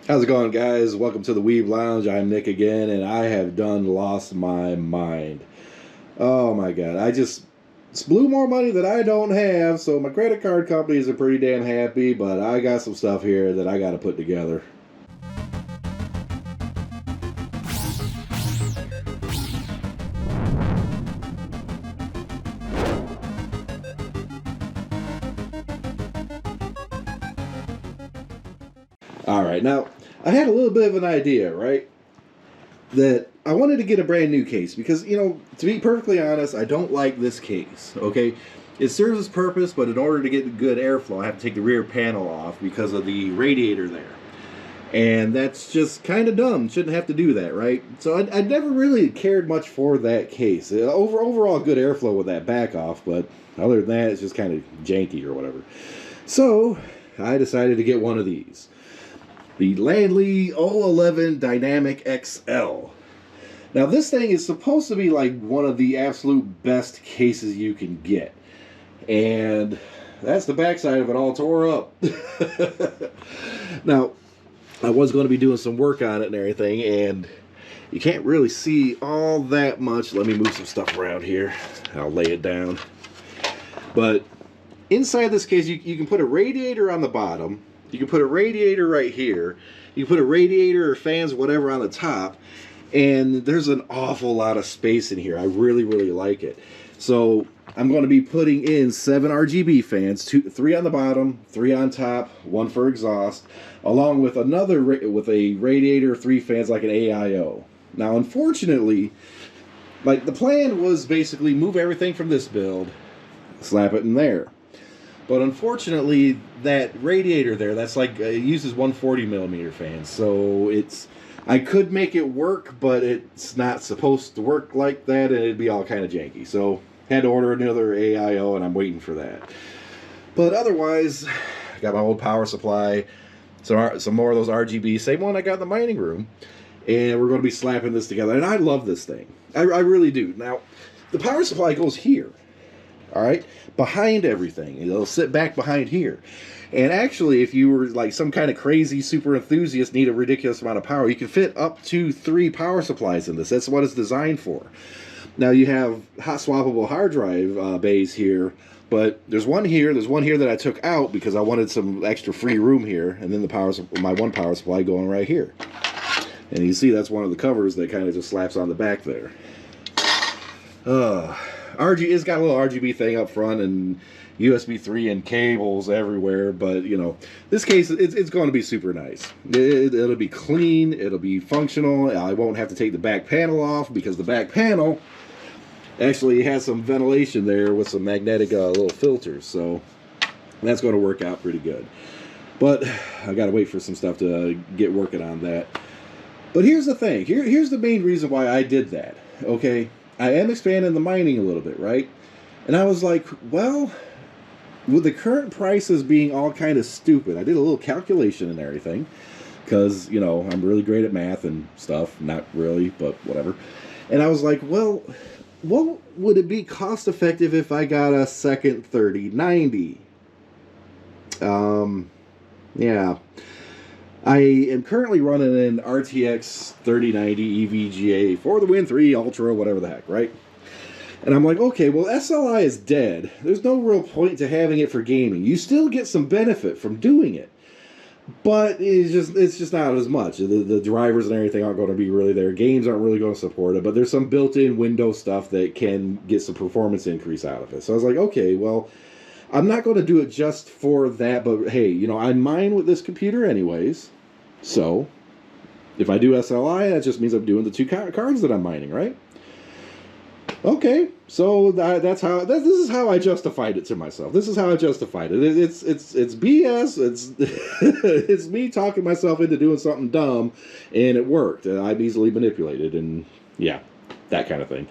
How's it going, guys? Welcome to the Weeb Lounge. I'm Nick again, and I have done lost my mind. Oh my god, I just blew more money that I don't have, so my credit card companies are pretty damn happy, but I got some stuff here that I got to put together. Alright, now, I had a little bit of an idea, right? That I wanted to get a brand new case because, to be perfectly honest, I don't like this case, okay? It serves its purpose, but in order to get good airflow, I have to take the rear panel off because of the radiator there. And that's just kind of dumb. Shouldn't have to do that, right? So I never really cared much for that case. Overall, good airflow with that back off, but other than that, it's just kind of janky or whatever. So I decided to get one of these. The Landley 011 Dynamic XL. Now this thing is supposed to be like one of the absolute best cases you can get. And that's the backside of it all tore up. Now, I was going to be doing some work on it and everything, and you can't really see all that much. Let me move some stuff around here. I'll lay it down. But inside this case, you can put a radiator on the bottom. You can put a radiator right here. You can put a radiator or fans, whatever, on the top. And there's an awful lot of space in here. I really, really like it. So I'm going to be putting in 7 RGB fans, 3 on the bottom, 3 on top, 1 for exhaust, along with another with a radiator, 3 fans like an AIO. Now, unfortunately, like the plan was basically move everything from this build, slap it in there. But unfortunately, that radiator there, that's like, it uses 140 millimeter fans. So I could make it work, but it's not supposed to work like that, and it'd be all kind of janky. So had to order another AIO, and I'm waiting for that. But otherwise, I got my old power supply, some more of those RGB, same one I got in the mining room. And we're going to be slapping this together. And I love this thing. I really do. Now, the power supply goes here. All right, behind everything. It'll sit back behind here. And actually, if you were like some kind of crazy super enthusiast, need a ridiculous amount of power, you can fit up to 3 power supplies in this. That's what it's designed for. Now you have hot swappable hard drive bays here, but there's one here that I took out because I wanted some extra free room here, and then my one power supply going right here. And you see that's one of the covers that kind of just slaps on the back there. It's got a little RGB thing up front and USB 3 and cables everywhere, but this case, it's going to be super nice. It'll be clean, it'll be functional. I won't have to take the back panel off because the back panel actually has some ventilation there with some magnetic little filters, so that's going to work out pretty good. But I got to wait for some stuff to get working on that. But here's the thing. Here's the main reason why I did that, okay? I am expanding the mining a little bit, right? And I was like, well, with the current prices being all kind of stupid, I did a little calculation and everything, because, I'm really great at math and stuff. Not really, but whatever. And I was like, well, what would it be cost effective if I got a second 3090? Yeah. I am currently running an RTX 3090 EVGA for the Win 3 Ultra, whatever the heck, right? And I'm like, okay, well, SLI is dead. There's no real point to having it for gaming. You still get some benefit from doing it, but it's just not as much. The drivers and everything aren't going to be really there. Games aren't really going to support it, but there's some built-in Windows stuff that can get some performance increase out of it. So I was like, okay, well, I'm not going to do it just for that, but hey, I mine with this computer anyways. So, if I do SLI, that just means I'm doing the 2 cards that I'm mining, right? Okay, so this is how I justified it to myself. This is how I justified it. It's BS. It's it's me talking myself into doing something dumb, and it worked. I'm easily manipulated, and yeah, that kind of thing.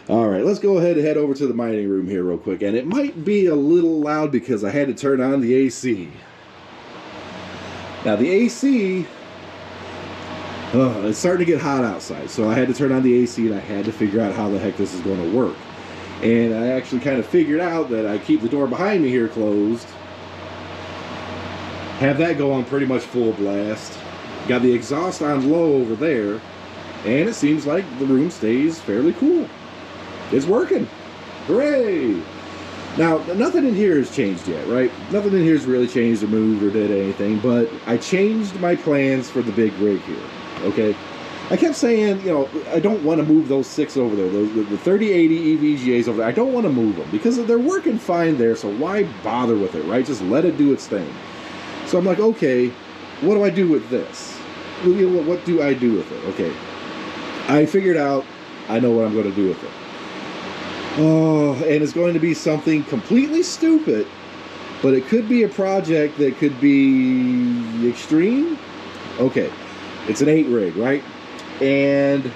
All right, let's go ahead and head over to the mining room here real quick. And it might be a little loud because I had to turn on the AC. Now the AC, it's starting to get hot outside, so I had to turn on the AC and I had to figure out how the heck this is going to work. And I actually kind of figured out that I keep the door behind me here closed, have that go on pretty much full blast, Got the exhaust on low over there, and it seems like the room stays fairly cool. It's working. Hooray! Now, nothing in here has changed yet, right? Nothing in here has really changed or moved or did anything, but I changed my plans for the big rig here, okay? I kept saying, you know, I don't want to move those 6 over there, the 3080 EVGAs over there. I don't want to move them because they're working fine there, so why bother with it, right? Just let it do its thing. So I'm like, okay, what do I do with this? What do I do with it? Okay, I figured out I know what I'm going to do with it. Oh, and it's going to be something completely stupid, but it could be a project that could be extreme. Okay, it's an 8 rig, right? And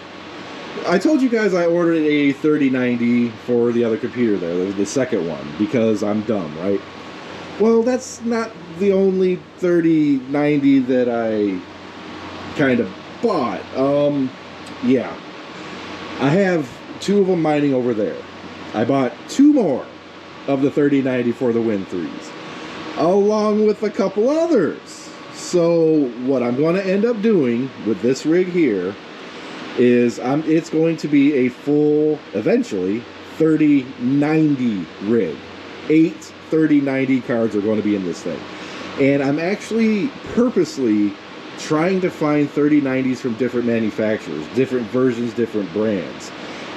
I told you guys I ordered a 3090 for the other computer there, the second one, because I'm dumb, right? Well, that's not the only 3090 that I kind of bought. Yeah, I have 2 of them mining over there. I bought 2 more of the 3090 for the Win 3s, along with a couple others. So what I'm going to end up doing with this rig here is it's going to be a full, eventually, 3090 rig. 8 3090 cards are going to be in this thing. And I'm actually purposely trying to find 3090s from different manufacturers, different versions, different brands.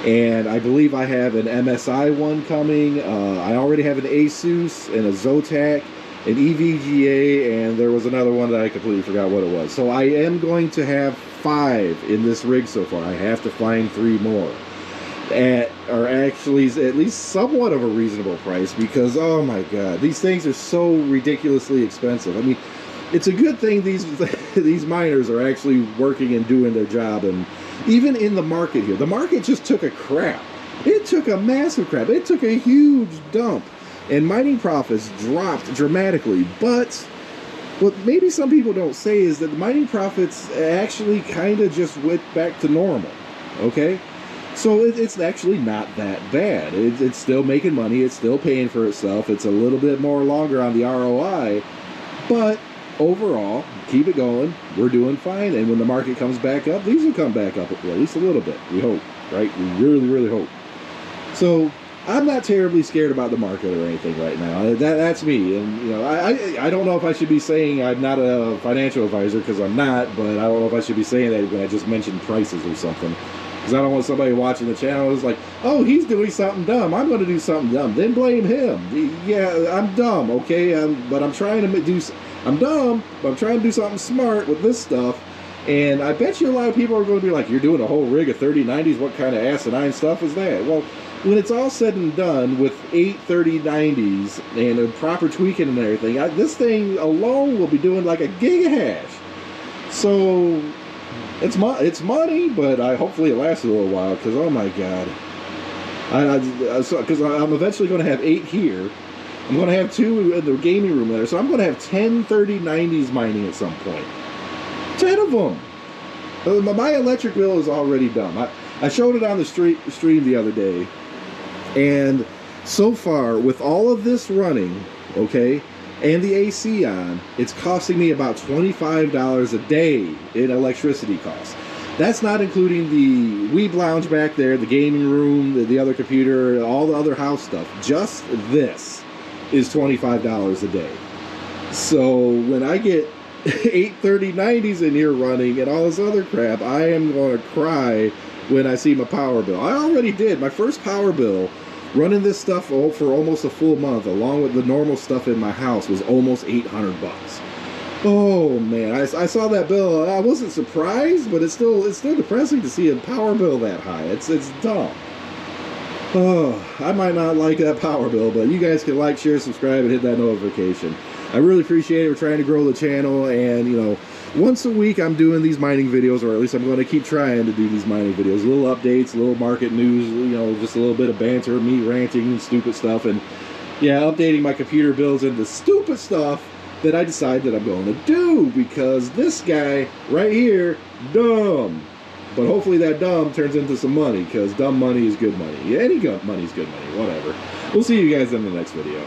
And I believe I have an MSI one coming. I already have an Asus and a Zotac, an EVGA, and there was another one that I completely forgot what it was. So I am going to have 5 in this rig so far. I have to find 3 more are actually at least somewhat of a reasonable price, because oh my god, these things are so ridiculously expensive. I mean, it's a good thing these miners are actually working and doing their job. And even in the market here, the market just took a crap. It took a massive crap. It took a huge dump, and mining profits dropped dramatically. But what maybe some people don't say is that the mining profits actually kind of just went back to normal, okay? So it's actually not that bad. It's still making money. It's still paying for itself. It's a little bit more longer on the ROI, but overall, keep it going. We're doing fine. And when the market comes back up, these will come back up at least a little bit. We hope, right? We really, really hope. So I'm not terribly scared about the market or anything right now. That's me. And you know, I don't know if I should be saying I'm not a financial advisor, because I'm not. But I don't know if I should be saying that when I just mentioned prices or something. Because I don't want somebody watching the channel who's like, oh, he's doing something dumb, I'm going to do something dumb. Then blame him. Yeah, I'm dumb, okay? But I'm trying to do... I'm dumb, but I'm trying to do something smart with this stuff. And I bet you a lot of people are going to be like, you're doing a whole rig of 3090s? What kind of asinine stuff is that? Well, when it's all said and done with 8 3090s and a proper tweaking and everything, this thing alone will be doing like a gigahash. So... It's money, but hopefully it lasts a little while, because oh my god, because I'm eventually going to have 8 here. I'm going to have 2 in the gaming room there, so I'm going to have 10 3090s mining at some point. 10 of them. My electric bill is already done. I showed it on the stream the other day, and so far with all of this running, okay, and the AC on, it's costing me about $25 a day in electricity costs. That's not including the Weeb Lounge back there, the gaming room, the other computer, all the other house stuff. Just this is $25 a day. So when I get 8 3090s in here running and all this other crap, I am going to cry when I see my power bill. I already did. My first power bill running this stuff for almost a full month, along with the normal stuff in my house, was almost $800. Oh man, I saw that bill. I wasn't surprised, but it's still depressing to see a power bill that high. It's dumb. Oh, I might not like that power bill, but you guys can like, share, subscribe, and hit that notification. I really appreciate it. We're trying to grow the channel, and you know, once a week I'm doing these mining videos, or at least I'm going to keep trying to do these mining videos. Little updates, little market news, you know, just a little bit of banter, me ranting and stupid stuff, and yeah, updating my computer builds into stupid stuff that I decide that I'm going to do, because this guy right here, dumb. But hopefully that dumb turns into some money, because dumb money is good money. Any good money is good money, whatever. We'll see you guys in the next video.